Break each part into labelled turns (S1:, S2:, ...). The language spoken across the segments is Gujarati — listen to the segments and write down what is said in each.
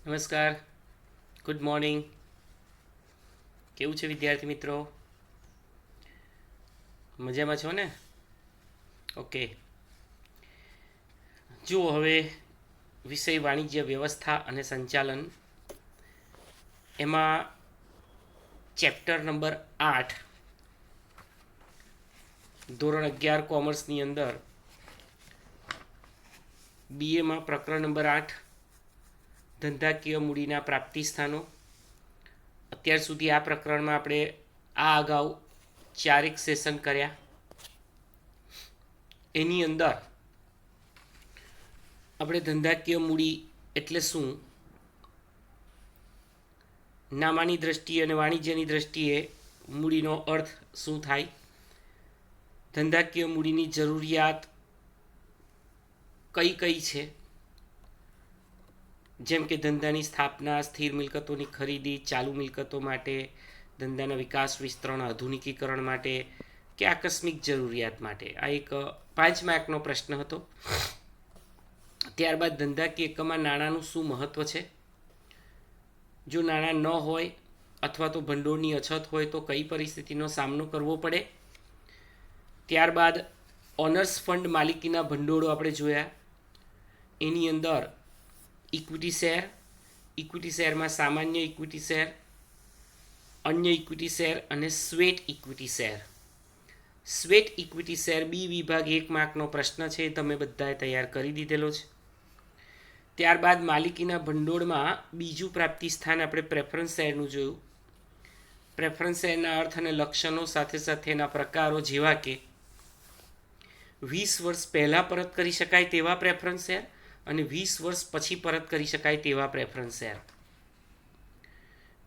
S1: નમસ્કાર, ગુડ મોર્નિંગ. કેવું છે વિદ્યાર્થી મિત્રો? મજામાં છો ને? ઓકે. જુઓ હવે વિષય વાણિજ્ય વ્યવસ્થા અને સંચાલન, એમાં ચેપ્ટર નંબર 8 ધોરણ 11 કોમર્સની અંદર બીએમાં પ્રકરણ નંબર 8 ધંધાકીય મૂડીના પ્રાપ્તિ સ્થાનો. અત્યાર સુધી આ પ્રકરણમાં આપણે આ અગાઉ 4 સેશન કર્યા. એની અંદર આપણે ધંધાકીય મૂડી એટલે શું, નામાની દ્રષ્ટિએ અને વાણિજ્યની દ્રષ્ટિએ મૂડીનો અર્થ શું થાય, ધંધાકીય મૂડીની જરૂરિયાત કઈ કઈ છે, જેમ કે ધંધાની સ્થાપના, સ્થિર મિલકતોની ખરીદી, ચાલુ મિલકતો માટે, ધંધાના વિકાસ વિસ્તરણ આધુનિકીકરણ માટે કે આકસ્મિક જરૂરિયાત માટે. આ એક 5 માર્કનો પ્રશ્ન હતો. ત્યારબાદ ધંધાકીય એકમમાં નાણાંનું શું મહત્વ છે, જો નાણાં ન હોય અથવા તો ભંડોળની અછત હોય તો કઈ પરિસ્થિતિનો સામનો કરવો પડે. ત્યારબાદ ઓનર્સ ફંડ માલિકીના ભંડોળો આપણે જોયા. એની અંદર ઇક્વિટી શેર, ઇક્વિટી શેરમાં સામાન્ય ઇક્વિટી શેર, અન્ય ઇક્વિટી શેર અને sweat equity share. Sweat equity share B વિભાગ 1 માર્કનો પ્રશ્ન છે, તમે બધાએ તૈયાર કરી દીધેલો છે. ત્યારબાદ માલિકીના ભંડોળમાં બીજું પ્રાપ્તિ સ્થાન આપણે પ્રેફરન્સ શેરનું જોયું. પ્રેફરન્સ શેરના અર્થ અને લક્ષણો સાથે સાથે એના પ્રકારો, જેવા કે 20 વર્ષ પહેલાં પરત કરી શકાય તેવા પ્રેફરન્સ શેર અને 20 વર્ષ પછી પરત કરી શકાય તેવા પ્રેફરન્સ શેર.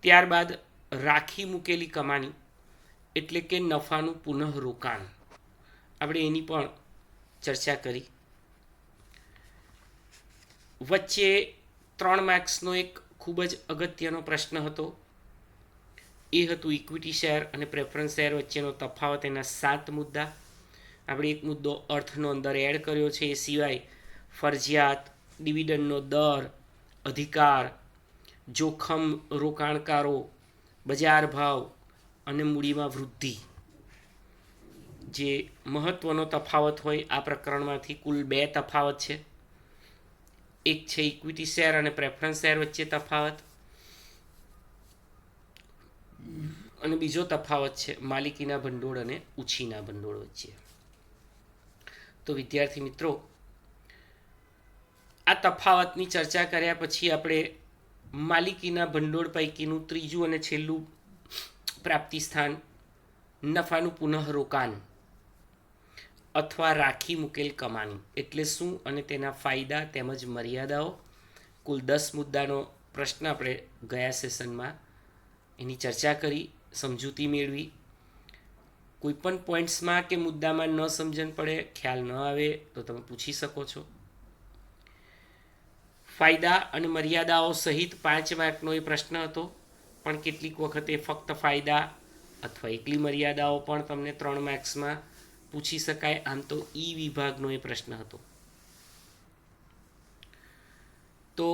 S1: ત્યારબાદ રાખી મૂકેલી કમાણી એટલે કે નફાનું પુનઃરોકાણ, આપણે એની પણ ચર્ચા કરી. વચ્ચે 3 માર્ક્સનો એક ખૂબ જ અગત્યનો પ્રશ્ન હતો. એ હતું ઇક્વિટી શેર અને પ્રેફરન્સ શેર વચ્ચેનો તફાવત, એના 7 મુદ્દા. આપણે એક મુદ્દો અર્થનો અંદર એડ કર્યો છે. એ સિવાય ફરજિયાત, ડિવિડન્ડનો દર, અધિકાર, જોખમ રોકાણકારો, બજાર ભાવ અને મૂડીમાં વૃદ્ધિ, જે મહત્વનો તફાવત હોય. આ પ્રકરણમાંથી કુલ 2 તફાવત છે. એક છે ઇક્વિટી શેર અને પ્રેફરન્સ શેર વચ્ચે તફાવત, અને બીજો તફાવત છે માલિકીના ભંડોળ અને ઉછીના ભંડોળ વચ્ચે. તો વિદ્યાર્થી મિત્રો, આ તફાવતની ચર્ચા કર્યા પછી આપણે માલિકીના ભંડોળ પૈકીનું ત્રીજું અને છેલ્લું પ્રાપ્તિ સ્થાન નફાનું પુનઃરોકાણ અથવા રાખી મૂકેલ કમાણી એટલે શું અને તેના ફાયદા તેમજ મર્યાદાઓ, કુલ 10 મુદ્દાનો પ્રશ્ન આપણે ગયા સેશનમાં એની ચર્ચા કરી, સમજૂતી મેળવી. કોઈપણ પોઈન્ટ્સમાં કે મુદ્દામાં ન સમજણ પડે, ખ્યાલ ન આવે તો તમે પૂછી શકો છો. ફાયદા અને મર્યાદાઓ સહિત 5 માર્કનો એ પ્રશ્ન હતો, પણ કેટલીક વખતે ફક્ત ફાયદા અથવા એકલી મર્યાદાઓ પણ તમને 3 માર્ક્સમાં પૂછી શકાય. આમ તો ઈ વિભાગનો એ પ્રશ્ન હતો. તો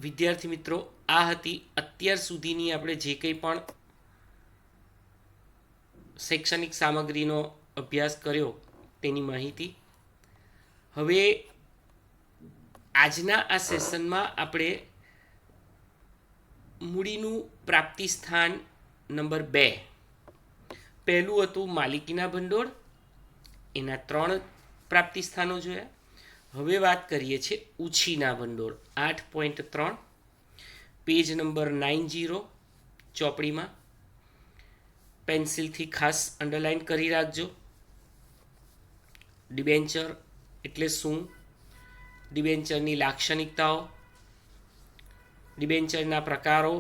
S1: વિદ્યાર્થી મિત્રો, આ હતી અત્યાર સુધીની આપણે જે કંઈ પણ શૈક્ષણિક સામગ્રીનો અભ્યાસ કર્યો તેની માહિતી. હવે આજના આ સેશનમાં આપણે મૂડીનું પ્રાપ્તિ સ્થાન નંબર 2, પહેલું હતું માલિકીના ભંડોળ, એના 3 પ્રાપ્તિ સ્થાનો જોયા. હવે વાત કરીએ છીએ ઉછીના ભંડોળ. 8.3 પેજ નંબર 90 ચોપડીમાં પેન્સિલથી ખાસ અંડરલાઇન કરી રાખજો. ડિબેન્ચર એટલે શું, ડિબેન્ચરની લાક્ષણિકતાઓ, ડિબેન્ચરના પ્રકારો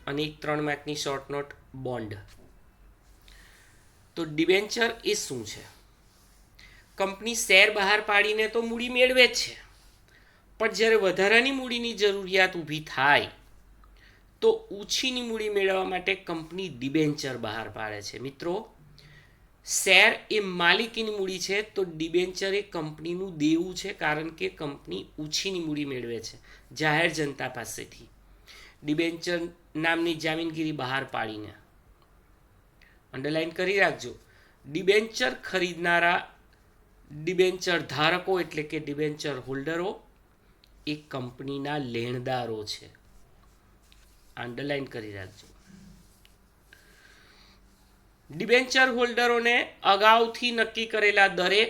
S1: અને 3 માર્કની શોર્ટ નોટ બોન્ડ. તો ડિબેન્ચર એ શું છે? કંપની શેર બહાર પાડીને તો મૂડી મેળવે જ છે, પણ જ્યારે વધારાની મૂડીની જરૂરિયાત ઊભી થાય તો ઉછીની મૂડી મેળવવા માટે કંપની ડિબેન્ચર બહાર પાડે છે. મિત્રો, શેર એ માલિકીની મૂડી છે, તો ડિબેન્ચર એ કંપનીનું દેવું છે, કારણ કે કંપની ઓછીની મૂડી મેળવે છે જાહેર જનતા પાસેથી ડિબેન્ચર નામની જામીનગીરી બહાર પાડીને. અંડરલાઈન કરી રાખજો. ડિબેન્ચર ખરીદનારા ડિબેન્ચર ધારકો એટલે કે ડિબેન્ચર હોલ્ડરો એ કંપનીના લેણદારો છે. અંડરલાઈન કરી રાખજો. ડિબેન્ચર હોલ્ડરોને અગાઉથી નક્કી કરેલા દરે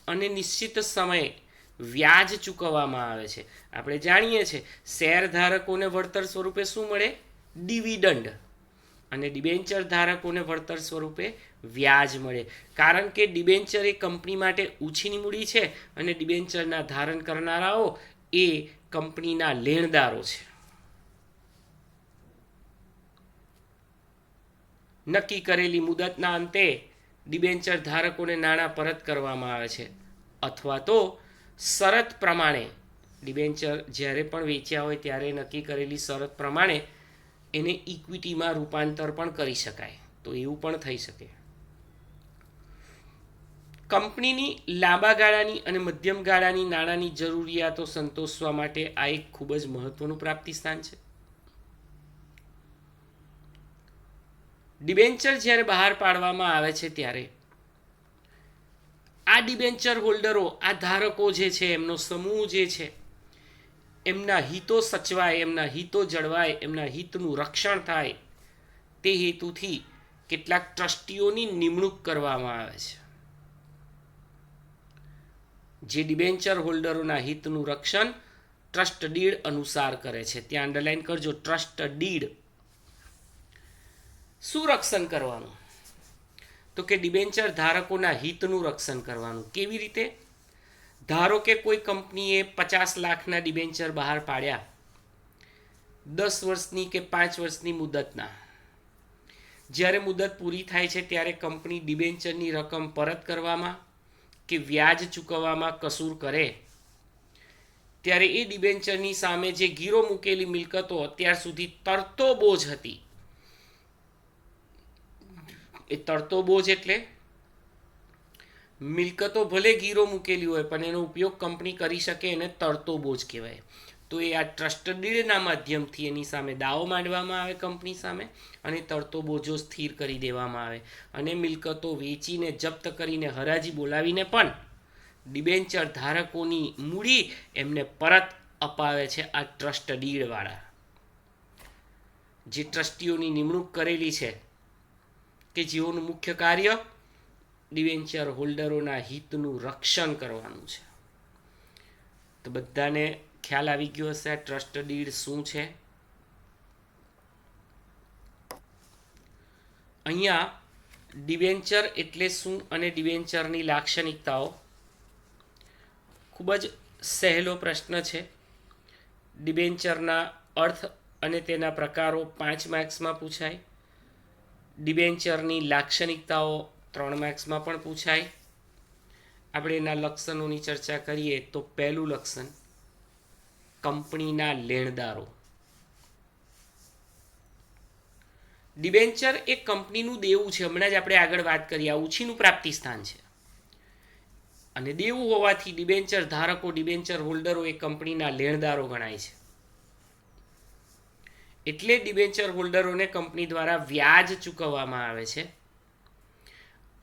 S1: અને નિશ્ચિત સમયે વ્યાજ ચૂકવવામાં આવે છે. આપણે જાણીએ છીએ શેર ધારકોને વળતર સ્વરૂપે શું મળે? ડિવિડન્ડ. અને ડિબેન્ચર ધારકોને વળતર સ્વરૂપે વ્યાજ મળે, કારણ કે ડિબેન્ચર એ કંપની માટે ઓછીની મૂડી છે અને ડિબેન્ચરના ધારણ કરનારાઓ એ કંપનીના લેણદારો છે. નક્કી કરેલી મુદતના અંતે ડિબેન્ચર ધારકોને નાણાં પરત કરવામાં આવે છે, અથવા તો શરત પ્રમાણે ડિબેન્ચર જ્યારે પણ વેચ્યા હોય ત્યારે નક્કી કરેલી શરત પ્રમાણે એને ઇક્વિટીમાં રૂપાંતર પણ કરી શકાય, તો એવું પણ થઈ શકે. કંપનીની લાંબા ગાળાની અને મધ્યમ ગાળાની નાણાંની જરૂરિયાતો સંતોષવા માટે આ એક ખૂબ જ મહત્વનું પ્રાપ્તિ સ્થાન છે. ડિબેન્ચર જ્યારે બહાર પાડવામાં આવે છે ત્યારે આ ડિબેન્ચર હોલ્ડરો, આ ધારકો જે છે, એમનો સમૂહ જે છે, એમના હિતો સચવાય, એમના હિતો જળવાય, એમના હિતનું રક્ષણ થાય તે હેતુથી કેટલાક ટ્રસ્ટીઓની નિમણૂક કરવામાં આવે છે, જે ડિબેન્ચર હોલ્ડરોના હિતનું રક્ષણ ટ્રસ્ટ ડીડ અનુસાર કરે છે. ત્યાં અંડરલાઈન કરજો, ટ્રસ્ટ ડીડ. શું રક્ષણ કરવાનું? તો કે ડિબેન્ચર ધારકોના હિતનું રક્ષણ કરવાનું. કેવી રીતે? ધારો કે કોઈ કંપનીએ 50 લાખના ડિબેન્ચર બહાર પાડ્યા 10 વર્ષની કે 5 વર્ષની મુદતના. જ્યારે મુદત પૂરી થાય છે ત્યારે કંપની ડિબેન્ચરની રકમ પરત કરવામાં કે વ્યાજ ચૂકવવામાં કસૂર કરે ત્યારે એ ડિબેન્ચરની સામે જે ગીરો મૂકેલી મિલકતો અત્યાર સુધી તરતો બોજ હતી, એ તરતો બોજ એટલે મિલકતો ભલે ગીરો મૂકેલી હોય પણ એનો ઉપયોગ કંપની કરી શકે, એને તરતો બોજ કહેવાય. તો એ આ ટ્રસ્ટ ડીડના માધ્યમથી એની સામે દાવો માંડવામાં આવે કંપની સામે, અને તરતો બોજો સ્થિર કરી દેવામાં આવે, અને મિલકતો વેચીને જપ્ત કરીને હરાજી બોલાવીને પણ ડિબેન્ચર ધારકોની મૂડી એમને પરત અપાવે છે આ ટ્રસ્ટ ડીડવાળા, જે ટ્રસ્ટીઓની નિમણૂક કરેલી છે કે જેઓનું મુખ્ય કાર્ય ડિબેન્ચર હોલ્ડરોના હિતનું રક્ષણ કરવાનું છે. તો બધાને ખ્યાલ આવી ગયો હશે આ ટ્રસ્ટ ડીડ શું છે. અહીંયા ડિબેન્ચર એટલે શું અને ડિબેન્ચરની લાક્ષણિકતાઓ ખૂબ જ સહેલો પ્રશ્ન છે. ડિબેન્ચરના અર્થ અને તેના પ્રકારો 5 માર્ક્સમાં પૂછાય. ડિબેન્ચરની લાક્ષણિકતાઓ 3 માર્ક્સમાં પણ પૂછાય. આપણે એના લક્ષણોની ચર્ચા કરીએ તો પહેલું લક્ષણ કંપનીના લેણદારો. ડિબેન્ચર એ કંપનીનું દેવું છે. હમણાં જ આપણે આગળ વાત કરી, આ ઉછીનું પ્રાપ્તિ સ્થાન છે અને દેવું હોવાથી ડિબેન્ચર ધારકો, ડિબેન્ચર હોલ્ડરો એ કંપનીના લેણદારો ગણાય છે. એટલે ડિબેન્ચર હોલ્ડરોને કંપની દ્વારા વ્યાજ ચૂકવવામાં આવે છે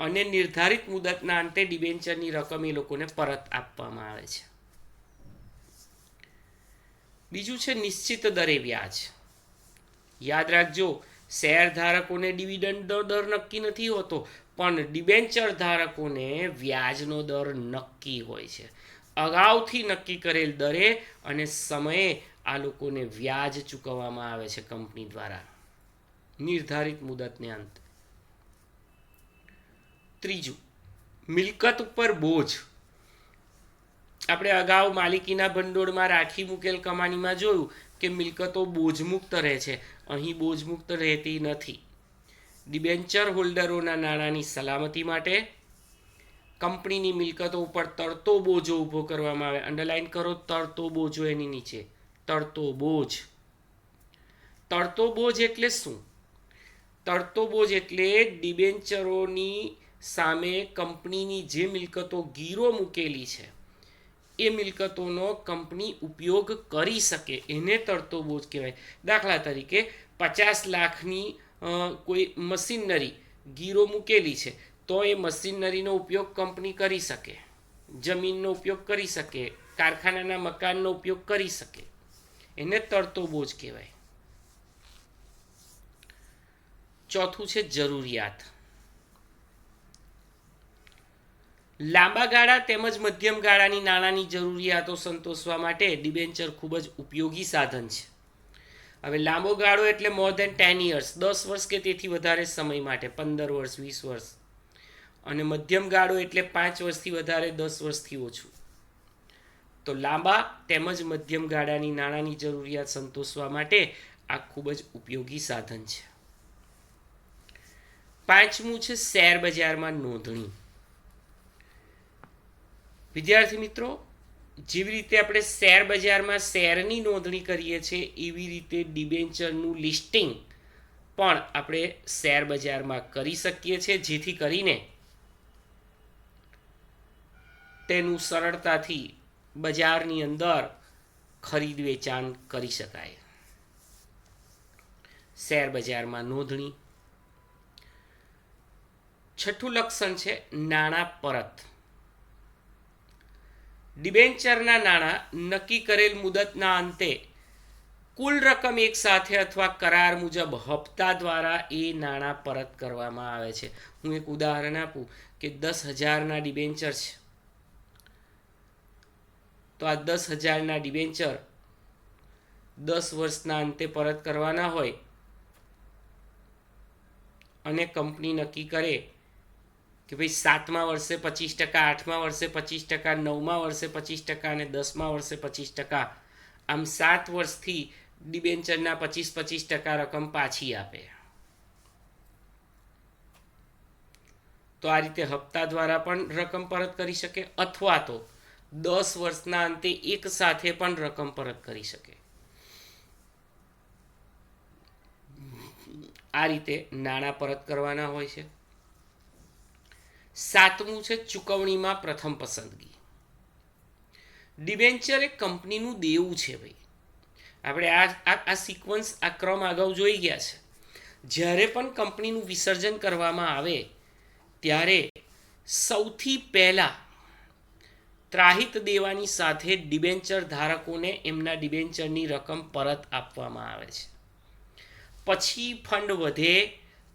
S1: અને નિર્ધારિત મુદતના અંતે ડિબેન્ચરની રકમ એ લોકોને પરત આપવામાં આવે છે. બીજું છે નિશ્ચિત દરે વ્યાજ. યાદ રાખજો, શેર ધારકોને ડિવિડન્ડ દર નક્કી નથી હોતો, પણ ડિબેન્ચર ધારકોને વ્યાજનો દર નક્કી હોય છે. અગાઉથી નક્કી કરેલ દરે અને સમયે આ લોકોને વ્યાજ ચૂકવવામાં આવે છે કંપની દ્વારા નિર્ધારિત મુદતને અંતે. ત્રીજું, મિલકત ઉપર બોજ. આપણે અગાઉ માલિકીના ભંડોળમાં રાખી મૂકેલ કમાણીમાં જોયું કે મિલકતો બોજમુક્ત રહે છે. અહીં બોજમુક્ત રહેતી નથી. ડિબેન્ચર હોલ્ડરોના નાણાંની સલામતી માટે કંપનીની મિલકતો ઉપર તરતો બોજો ઊભો કરવામાં આવે. અંડરલાઈન કરો, તરતો બોજો એની નીચે, તરતો બોજ. તરતો બોજ એટલે શું? તરતો બોજ એટલે ડિબેન્ચરોની સામે કંપનીની જે મિલકતો ગીરો મૂકેલી છે એ મિલકતોનો કંપની ઉપયોગ કરી શકે એને તરતો બોજ કહેવાય. દાખલા તરીકે 50 લાખની કોઈ મશીનરી ગીરો મૂકેલી છે તો એ મશીનરીનો ઉપયોગ કંપની કરી શકે, જમીનનો ઉપયોગ કરી શકે, કારખાનાના મકાનનો ઉપયોગ કરી શકે, એને તરતો બોજ કહેવાય. ચોથું છે જરૂરિયાત. લાંબા ગાળા તેમજ મધ્યમ ગાળાની નાણાંની જરૂરિયાતો સંતોષવા માટે ડિબેન્ચર ખૂબ જ ઉપયોગી સાધન છે. હવે લાંબો ગાળો એટલે મોર દેન 10 years, 10 વર્ષ કે તેથી વધારે સમય માટે, 15 વર્ષ, 20 વર્ષ. અને મધ્યમ ગાળો એટલે 5 વર્ષથી વધારે, 10 વર્ષથી ઓછું. તો લાંબા તેમજ મધ્યમ ગાળાની નાણાંની જરૂરિયાત સંતોષવા માટે આ ખૂબ જ ઉપયોગી સાધન છે. પાંચમું છે શેર બજારમાં નોંધણી. વિદ્યાર્થી મિત્રો, જેવી રીતે આપણે શેર બજારમાં શેરની નોંધણી કરીએ છીએ એવી રીતે ડિબેન્ચરનું લિસ્ટિંગ પણ આપણે શેર બજારમાં કરી શકીએ છીએ, જેથી કરીને તેનું સરળતાથી બજારની અંદર ખરીદ વેચાણ કરી શકાય. શેર બજારમાં નોંધણી. છઠ્ઠું લક્ષણ છે નાણાં પરત. ડિબેન્ચરના નાણાં નક્કી કરેલ મુદતના અંતે કુલ રકમ એક સાથે અથવા કરાર મુજબ હપ્તા દ્વારા એ નાણાં પરત કરવામાં આવે છે. હું એક ઉદાહરણ આપું કે 10,000ના ડિબેન્ચર છે તો આ 10,000ના ડિબેન્ચર 10 વર્ષના અંતે પરત કરવાના હોય અને કંપની નક્કી કરે કે ભાઈ 7મા વર્ષે 25%, 8મા વર્ષે 25%, 9મા વર્ષે 25% અને 10મા વર્ષે 25%, આમ 7 વર્ષથી ડિબેન્ચરના 25% રકમ પાછી આપે. તો આ રીતે હપ્તા દ્વારા પણ રકમ પરત કરી શકે અથવા તો 10 વર્ષના અંતે એક સાથે પણ રકમ પરત કરી શકે. આ રીતે નાણાં પરત કરવાના હોય છે. સાતમું છે ચૂકવણીમાં પ્રથમ પસંદગી. ડિબેન્ચર એ કંપનીનું દેવું છે ભાઈ. આપણે આ સિક્વન્સ, આ ક્રમ અગાઉ જોઈ ગયા છે. જ્યારે પણ કંપનીનું વિસર્જન કરવામાં આવે ત્યારે સૌથી પહેલા ત્રાહિત દેવાની સાથે ડિબેન્ચર ધારકોને એમના ડિબેન્ચરની રકમ પરત આપવામાં આવે છે. પછી ફંડ વધે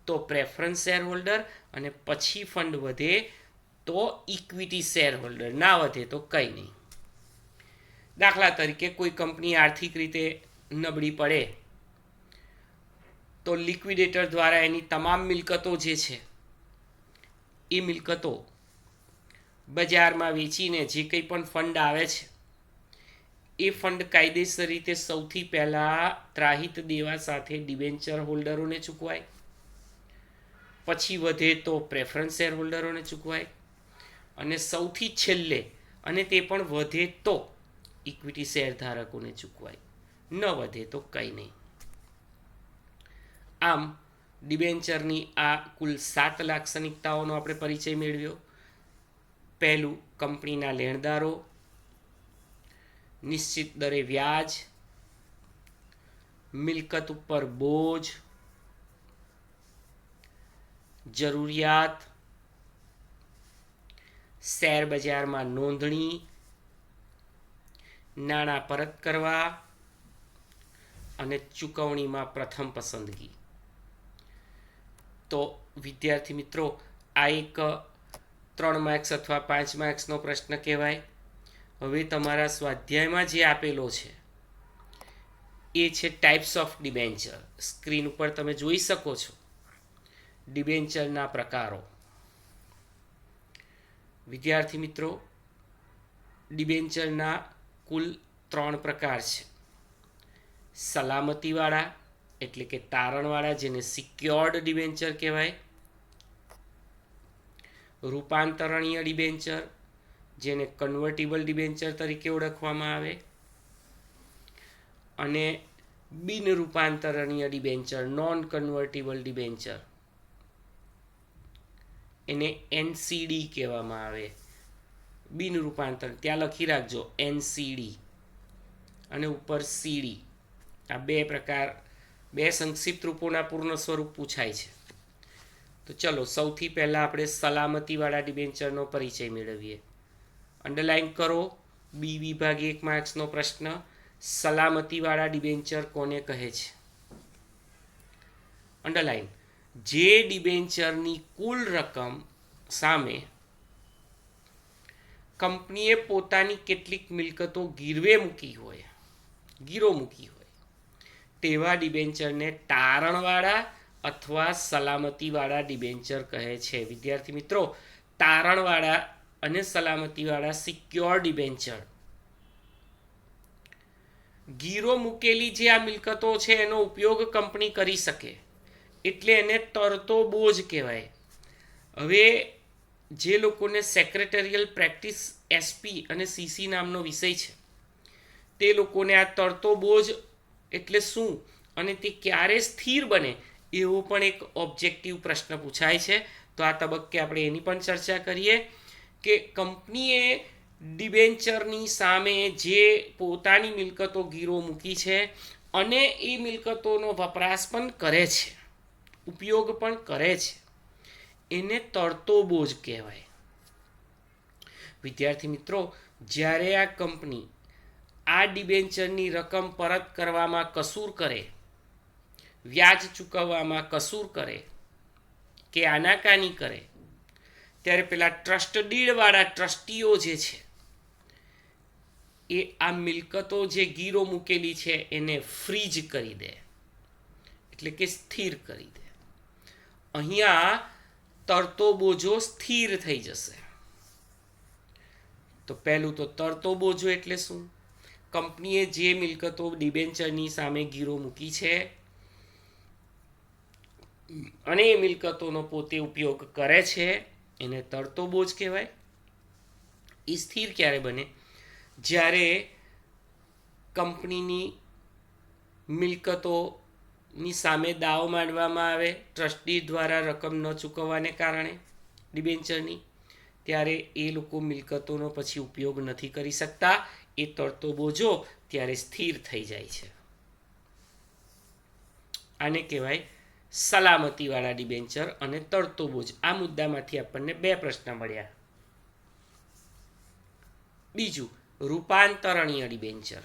S1: તો પ્રેફરન્સ શેર હોલ્ડર અને પછી ફંડ વધે તો ઇક્વિટી શેર હોલ્ડર, ના વધે તો કંઈ નહીં. દાખલા તરીકે કોઈ કંપની આર્થિક રીતે નબળી પડે તો લિક્વિડેટર દ્વારા એની તમામ મિલકતો જે છે એ મિલકતો બજારમાં વેચીને જે કંઈ પણ ફંડ આવે છે એ ફંડ કાયદેસર રીતે સૌથી પહેલાં ત્રાહિત દેવા સાથે ડિબેન્ચર હોલ્ડરોને ચૂકવાય, પછી વધે તો પ્રેફરન્સ શેર હોલ્ડરોને ચૂકવાય અને સૌથી છેલ્લે, અને તે પણ વધે તો ઇક્વિટી શેર ધારકોને ચૂકવાય, ન વધે તો કંઈ નહીં. આમ ડિબેન્ચરની આ કુલ 7 લાક્ષણિકતાઓનો આપણે પરિચય મેળવ્યો. પહેલું, કંપનીના લેણદારો, નિશ્ચિત દરે વ્યાજ, મિલકત ઉપર બોજ, જરૂરિયાત, શેર બજારમાં નોંધણી, નાણાં પરત કરવા અને ચૂકવણીમાં પ્રથમ પસંદગી. તો વિદ્યાર્થી મિત્રો, આ એક 3 માર્ક્સ અથવા 5 માર્ક્સનો પ્રશ્ન કહેવાય. હવે તમારા સ્વાધ્યાયમાં જે આપેલો છે એ છે ટાઈપ્સ ઓફ ડિબેન્ચર. સ્ક્રીન ઉપર તમે જોઈ શકો છો ડિબેન્ચરના પ્રકારો. વિદ્યાર્થી મિત્રો, ડિબેન્ચરના કુલ 3 પ્રકાર છે. સલામતીવાળા એટલે કે તારણવાળા, જેને સિક્યોર્ડ ડિબેન્ચર કહેવાય. રૂપાંતરણીય ડિબેન્ચર, જેને કન્વર્ટિબલ ડિબેન્ચર તરીકે ઓળખવામાં આવે. અને બિન રૂપાંતરણીય ડિબેન્ચર, નોન કન્વર્ટિબલ ડિબેન્ચર, એને એનસીડી કહેવામાં આવે. બિન રૂપાંતર ત્યાં લખી રાખજો એનસીડી અને ઉપર સીડી. આ બે સંક્ષિપ્ત રૂપોના પૂર્ણ સ્વરૂપ પૂછાય છે. તો ચલો સૌથી પહેલાં આપણે સલામતીવાળા ડિબેન્ચરનો પરિચય મેળવીએ. અંડરલાઇન કરો બી વિભાગ 1 માર્ક્સનો પ્રશ્ન. સલામતીવાળા ડિબેન્ચર કોને કહે છે? અંડરલાઇન. જે ડિબેન્ચરની કુલ રકમ સામે કંપનીએ પોતાની કેટલીક મિલકતો ગીરો મૂકી હોય તેવા ડિબેન્ચરને તારણવાળા અથવા સલામતીવાળા ડિબેન્ચર કહે છે. વિદ્યાર્થી મિત્રો, તારણવાળા અને સલામતીવાળા સિક્યોર ડિબેન્ચર, ગીરો મૂકેલી જે આ મિલકતો છે એનો ઉપયોગ કંપની કરી શકે એટલે એને તરતો બોજ કહેવાય. હવે જે લોકોને સેક્રેટરિયલ પ્રેક્ટિસ એસપી અને સીસી નામનો વિષય છે તે લોકોને આ તરતો બોજ એટલે શું અને તે ક્યારે સ્થિર બને એવો પણ એક ઓબ્જેક્ટિવ પ્રશ્ન પૂછાય છે. તો આ તબક્કે આપણે એની પણ ચર્ચા કરીએ કે કંપનીએ ડિબેન્ચરની સામે જે પોતાની મિલકતો ગીરો મૂકી છે અને એ મિલકતોનો વપરાશ પણ કરે છે, ઉપયોગ પણ કરે છે, એને તરતો બોજ કહેવાય. વિદ્યાર્થી મિત્રો, જ્યારે આ કંપની આ ડિબેન્ચરની રકમ પરત કરવામાં કસૂર કરે, વ્યાજ ચૂકવવામાં કસૂર કરે કે આનાકાની કરે, ત્યારે પેલા ટ્રસ્ટ ડીડવાળા ટ્રસ્ટીઓ જે છે એ આ મિલકતો જે ગીરો મૂકેલી છે એને ફ્રીજ કરી દે, એટલે કે સ્થિર કરી દે. અહીંયા તરતો બોજો સ્થિર થઈ જશે. તો પહેલું તો તરતો બોજો એટલે શું? કંપનીએ જે મિલકતો ડિબેન્ચરની સામે ગીરો મૂકી છે અને એ મિલકતોનો પોતે ઉપયોગ કરે છે એને તરતો બોજ કહેવાય. એ સ્થિર ક્યારે બને? જ્યારે કંપનીની મિલકતોની સામે દાવો માંડવામાં આવે ટ્રસ્ટી દ્વારા રકમ ન ચૂકવવાને કારણે ડિબેન્ચરની, ત્યારે એ લોકો મિલકતોનો પછી ઉપયોગ નથી કરી શકતા. એ તરતો બોજો ત્યારે સ્થિર થઈ જાય છે. આને કહેવાય સલામતીવાળા ડિબેન્ચર અને તરતો બોજ. આ મુદ્દામાંથી આપણને 2 પ્રશ્ન મળ્યા. બીજું, રૂપાંતરણીય ડિબેન્ચર.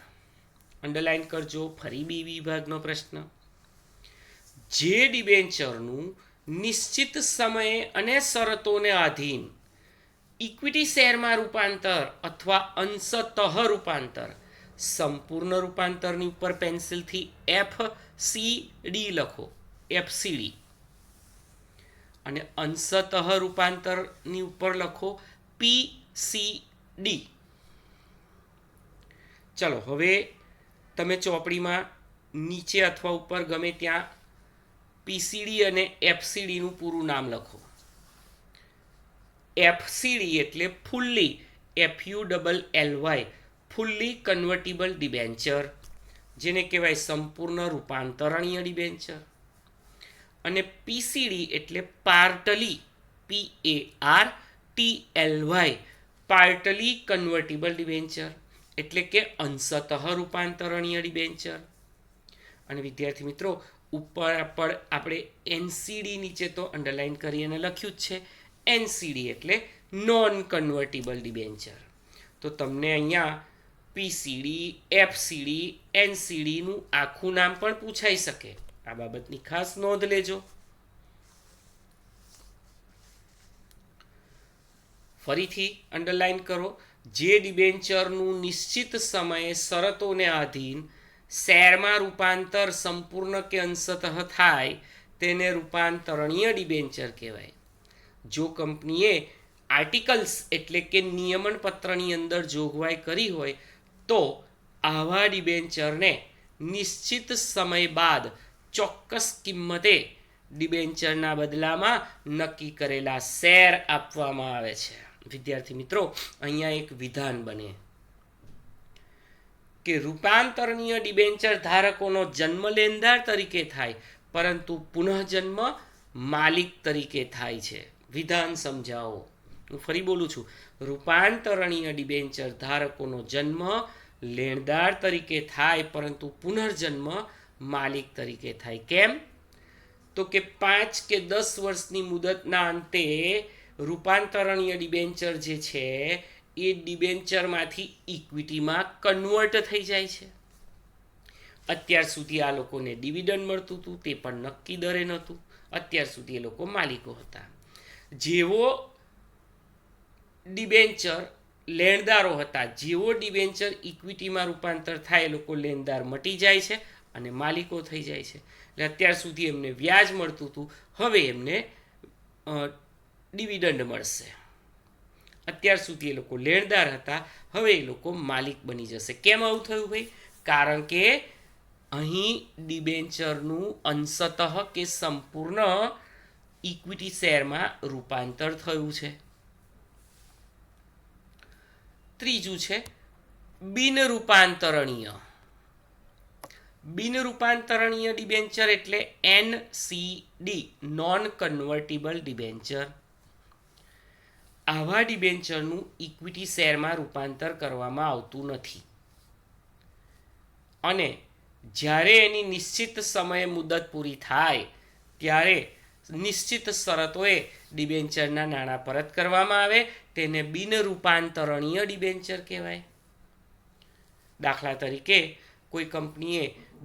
S1: અંડરલાઇન કરજો ફરી બી વિભાગનો પ્રશ્ન. જે ડિબેન્ચરનું નિશ્ચિત સમયે અને શરતોને આધીન ઇક્વિટી શેરમાં રૂપાંતર અથવા અંશતઃ રૂપાંતર, સંપૂર્ણ રૂપાંતરની ઉપર પેન્સિલથી FCD લખો, FCD, અને અંશતઃ રૂપાંતરની ઉપર લખો PCD. ચલો હવે તમે ચોપડીમાં નીચે અથવા ઉપર ગમે ત્યાં PCD અને FCD નું પૂરું નામ લખો. FCD એટલે ફુલ્લી, FULLY, ફુલ્લી કન્વર્ટિબલ ડિબેન્ચર, જેને કહેવાય સંપૂર્ણ રૂપાંતરણીય ડિબેન્ચર. અને PCD એટલે પાર્ટલી, PARTLY, પાર્ટલી કન્વર્ટિબલ ડિબેન્ચર, એટલે કે અંશતઃ રૂપાંતરણીય ડિબેન્ચર. અને વિદ્યાર્થી મિત્રો, ઉપર આપણે NCD નીચે તો અંડરલાઇન કરી અને લખ્યું જ છે. NCD એટલે નોન કન્વર્ટિબલ ડિબેન્ચર. તો તમને અહીંયા PCD, FCD, NCD નું આખું નામ પણ પૂછાઈ શકે. આ બાબતની ખાસ નોંધ લેજો. ફરીથી અંડરલાઇન કરો. જે ડિબેન્ચરનું નિશ્ચિત સમયે શરતોને આધીન શેરમાં રૂપાંતર સંપૂર્ણ કે અંશતઃ થાય તેને રૂપાંતરણીય ડિબેન્ચર કહેવાય. જો કંપનીએ આર્ટિકલ્સ એટલે કે નિયમન પત્રની અંદર જોગવાઈ કરી હોય તો આવા ડિબેન્ચરને નિશ્ચિત સમય બાદ ચોક્કસ કિંમતે ડિબેન્ચરના બદલામાં નક્કી કરેલા શેર આપવામાં આવે છે. વિદ્યાર્થી મિત્રો, અહીંયા એક વિધાન બને કે રૂપાંતરણીય ડિબેન્ચર ધારકોનો જન્મ લેનદાર તરીકે થાય પરંતુ પુનઃજન્મ માલિક તરીકે થાય છે. વિધાન સમજાવો. હું ફરી બોલું છું. રૂપાંતરણીય ડિબેન્ચર ધારકોનો જન્મ લેણદાર તરીકે થાય, પરંતુ પુનર્જન્મ માલિક તરીકે થાય. કેમ? તો કે 5 કે 10 વર્ષની મુદતના અંતે રૂપાંતરણીય ડિબેન્ચર જે છે એ ડિબેન્ચરમાંથી ઇક્વિટીમાં કન્વર્ટ થઈ જાય છે. અત્યાર સુધી આ લોકોને ડિવિડન્ડ મળતું હતું, તે પણ નક્કી દરે નહોતું. અત્યાર સુધી એ લોકો માલિકો હતા. જેવો ડિબેન્ચર લેણદારો હતા, જેવો ડિબેન્ચર ઇક્વિટીમાં રૂપાંતર થાય, એ લોકો લેણદાર મટી જાય છે અને માલિકો થઈ જાય છે. એટલે અત્યાર સુધી એમને વ્યાજ મળતું હતું, હવે એમને ડિવિડન્ડ મળશે. અત્યાર સુધી એ લોકો લેણદાર હતા, હવે એ લોકો માલિક બની જશે. કેમ આવું થયું ભાઈ? કારણ કે અહીં ડિબેન્ચરનું અંશતઃ કે સંપૂર્ણ ઇક્વિટી શેરમાં રૂપાંતર થયું છે. ત્રીજું છે બિનરૂપાંતરણીય. બિનરૂપાંતરણીય ડિબેન્ચર એટલે NCD, નોન કન્વર્ટિબલ ડિબેન્ચર. આવા ડિબેન્ચરનું ઇક્વિટી શેરમાં રૂપાંતર કરવામાં આવતું નથી અને જ્યારે એની નિશ્ચિત સમયે મુદત પૂરી થાય ત્યારે નિશ્ચિત શરતોએ ડિબેન્ચરના નાણાં પરત કરવામાં આવે. તેને બિનરૂપાંતરણીય ડિબેન્ચર કહેવાય. દાખલા તરીકે કોઈ કંપનીએ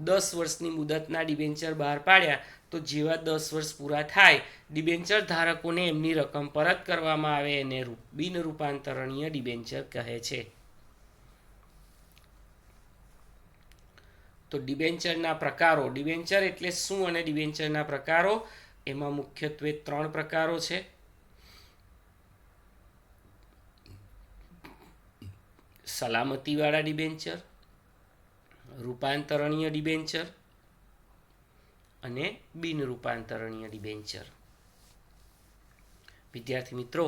S1: 10 વર્ષની મુદતના ડિબેન્ચર બહાર પાડ્યા, તો જેવા 10 વર્ષ પૂરા થાય, ડિબેન્ચર ધારકોને એમની રકમ પરત કરવામાં આવે, એને બિનરૂપાંતરણીય ડિબેન્ચર કહે છે. તો ડિબેન્ચરના પ્રકારો, ડિબેન્ચર એટલે શું અને ડિબેન્ચરના પ્રકારો, એમાં મુખ્યત્વે 3 પ્રકારો છે. સલામતીવાળા ડિબેન્ચર, રૂપાંતરણીય ડિબેન્ચર અને બિનરૂપાંતરણીય ડિબેન્ચર. વિદ્યાર્થી મિત્રો,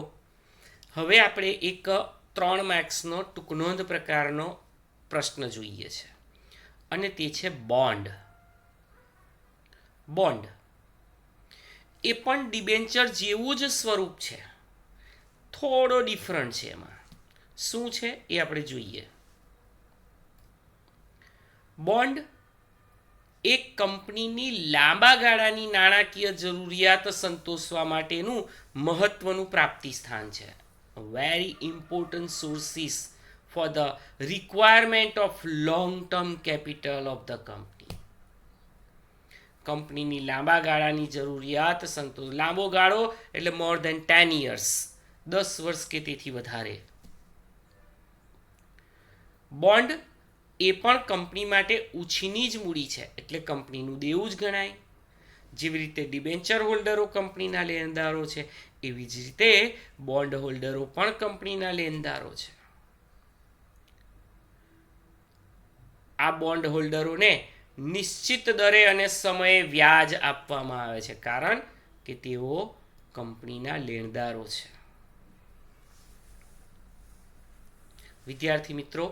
S1: હવે આપણે એક 3 માર્ક્સનો ટૂંકનોંધ પ્રકારનો પ્રશ્ન જોઈએ છે અને તે છે બોન્ડ. બોન્ડ એ પણ ડિબેન્ચર જેવું જ સ્વરૂપ છે, થોડો ડિફરન્ટ છે. એમાં શું છે એ આપણે જોઈએ. બોન્ડ એક કંપનીની લાંબા ગાળાની નાણાકીય જરૂરિયાત સંતોષવા માટેનું મહત્વનું પ્રાપ્તિ સ્થાન છે. Very important sources for the requirement of long term capital of the company. કંપનીની લાંબા ગાળાની જરૂરિયાત સંતોષ. લાંબો ગાળો એટલે મોર ધેન 10 years, 10 વર્ષ કે તેથી વધારે. બોન્ડ એ પણ કંપની માટે ઉછીની જ મૂડી છે, એટલે કંપનીનું દેવું જ ગણાય. જેવી રીતે ડિબેન્ચર હોલ્ડરો કંપનીના લેણદારો છે, એવી જ રીતે બોન્ડ હોલ્ડરો પણ કંપનીના લેણદારો છે. આ બોન્ડ હોલ્ડરોને નિશ્ચિત દરે અને સમયે વ્યાજ આપવામાં આવે છે, કારણ કે તેઓ કંપનીના લેણદારો છે. વિદ્યાર્થી મિત્રો,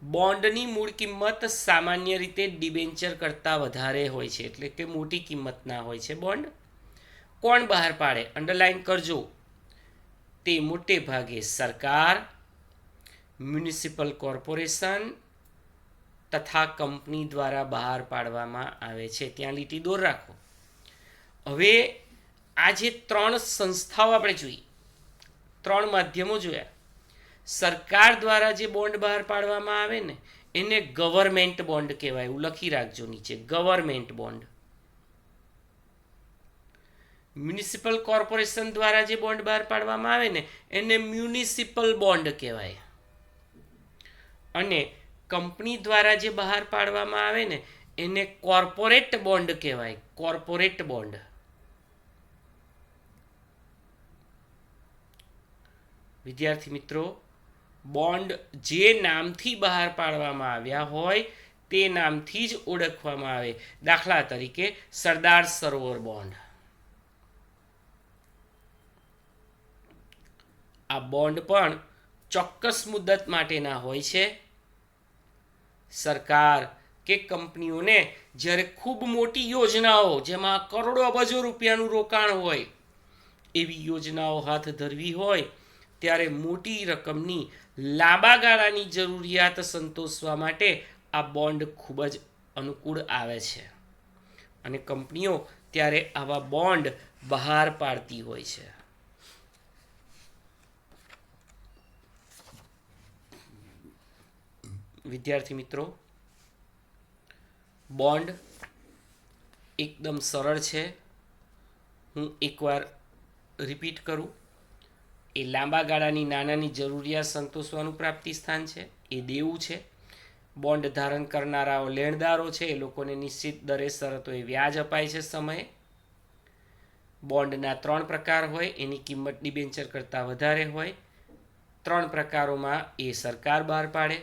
S1: બોન્ડની મૂળ કિંમત સામાન્ય રીતે ડિબેન્ચર કરતાં વધારે હોય છે, એટલે કે મોટી કિંમતના હોય છે બોન્ડ. કોણ બહાર પાડે? અંડરલાઈન કરજો. તે મોટે ભાગે સરકાર, મ્યુનિસિપલ કોર્પોરેશન તથા કંપની દ્વારા બહાર પાડવામાં આવે છે. ત્યાં લીટી દોર રાખો. હવે આ જે 3 સંસ્થાઓ આપણે જોઈ, 3 માધ્યમો જોયા. સરકાર દ્વારા જે બોન્ડ બહાર પાડવામાં આવે ને, એને ગવર્મેન્ટ બોન્ડ કહેવાય. એવું લખી રાખજો નીચે, ગવર્મેન્ટ બોન્ડ. મ્યુનિસિપલ કોર્પોરેશન દ્વારા જે બોન્ડ બહાર પાડવામાં આવે ને, એને મ્યુનિસિપલ બોન્ડ કહેવાય. અને કંપની દ્વારા જે બહાર પાડવામાં આવે ને, એને કોર્પોરેટ બોન્ડ કહેવાય. Corporate bond. વિદ્યાર્થી મિત્રો, બોન્ડ જે નામથી બહાર પાડવામાં આવ્યા હોય તે નામથી જ ઓળખવામાં આવે. દાખલા તરીકે સરદાર સરોવર બોન્ડ. આ બોન્ડ પણ ચોક્કસ મુદત માટેના હોય છે. સરકાર કે કંપનીઓને જ્યારે ખૂબ મોટી યોજનાઓ, જેમાં કરોડો અબજો રૂપિયાનું રોકાણ હોય, એવી યોજનાઓ હાથ ધરવી હોય ત્યારે મોટી રકમની લાંબા ગાળાની જરૂરિયાત સંતોષવા માટે આ બોન્ડ ખૂબ જ અનુકૂળ આવે છે અને કંપનીઓ ત્યારે આવા બોન્ડ બહાર પાડતી હોય છે. વિદ્યાર્થી મિત્રો, બોન્ડ એકદમ સરળ છે. હું એકવાર રિપીટ કરું. એ લાંબા ગાળાની નાનાની જરૂરિયાત સંતોષવાનું પ્રાપ્તિ સ્થાન છે. એ દેવું છે. બોન્ડ ધારણ કરનારાઓ લેણદારો છે, એ લોકોને નિશ્ચિત દરે શરતોએ વ્યાજ અપાય છે સમયે. બોન્ડના 3 પ્રકાર હોય, એની કિંમત ડિબેન્ચર કરતાં વધારે હોય. 3 પ્રકારોમાં એ સરકાર બહાર પાડે,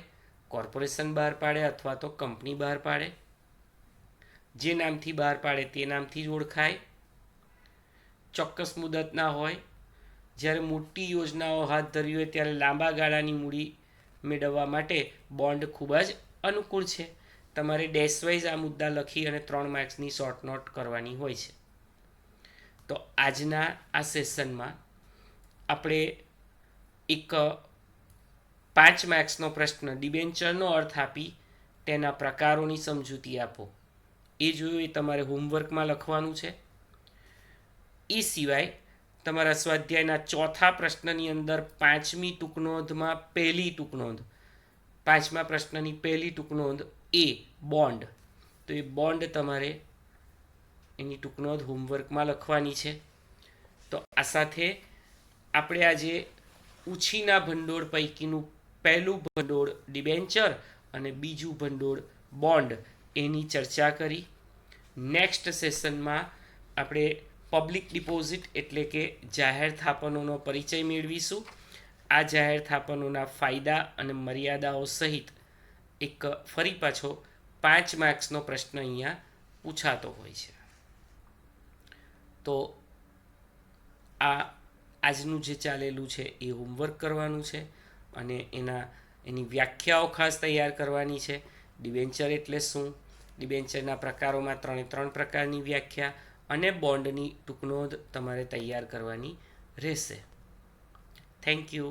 S1: કોર્પોરેશન બહાર પાડે અથવા તો કંપની બહાર પાડે. જે નામથી બહાર પાડે તે નામથી જ ઓળખાય. ચોક્કસ મુદતના હોય. જ્યારે મોટી યોજનાઓ હાથ ધરવી હોય ત્યારે લાંબા ગાળાની મૂડી મેળવવા માટે બોન્ડ ખૂબ જ અનુકૂળ છે. તમારે ડેશવાઇઝ આ મુદ્દા લખી અને 3 માર્ક્સની શોર્ટ નોટ કરવાની હોય છે. તો આજના આ સેશનમાં આપણે એક 5 માર્ક્સનો પ્રશ્ન ડિબેન્ચરનો અર્થ આપી તેના પ્રકારોની સમજૂતી આપો એ જોયું. એ તમારે હોમવર્કમાં લખવાનું છે. એ સિવાય તમારા સ્વાધ્યાયના 4થા પ્રશ્નની અંદર 5મી ટૂંકનોંધમાં પહેલી ટૂંકનોંધ, 5મા પ્રશ્નની પહેલી ટૂંકનોંધ એ બોન્ડ. તો એ બોન્ડ તમારે એની ટૂંકનોંધ હોમવર્કમાં લખવાની છે. તો આ સાથે આપણે આજે ઉછીના ભંડોળ પૈકીનું પહેલું ભંડોળ ડિબેન્ચર અને બીજું ભંડોળ બોન્ડ એની ચર્ચા કરી. નેક્સ્ટ સેશનમાં આપણે પબ્લિક ડિપોઝિટ એટલે કે જાહેર થાપનોનો પરિચય મેળવીશું. આ જાહેર થાપનોના ફાયદા અને મર્યાદાઓ સહિત એક ફરી પાછો 5 માર્ક્સનો પ્રશ્ન અહીંયા પૂછાતો હોય છે. તો આ આજનું જે ચાલેલું છે એ હોમવર્ક કરવાનું છે અને એની વ્યાખ્યાઓ ખાસ તૈયાર કરવાની છે. ડિબેન્ચર એટલે શું, ડિબેન્ચરના પ્રકારોમાં 3 પ્રકારની વ્યાખ્યા અને બોન્ડની ટૂંકનોંધ તમારે તૈયાર કરવાની રહેશે. Thank you.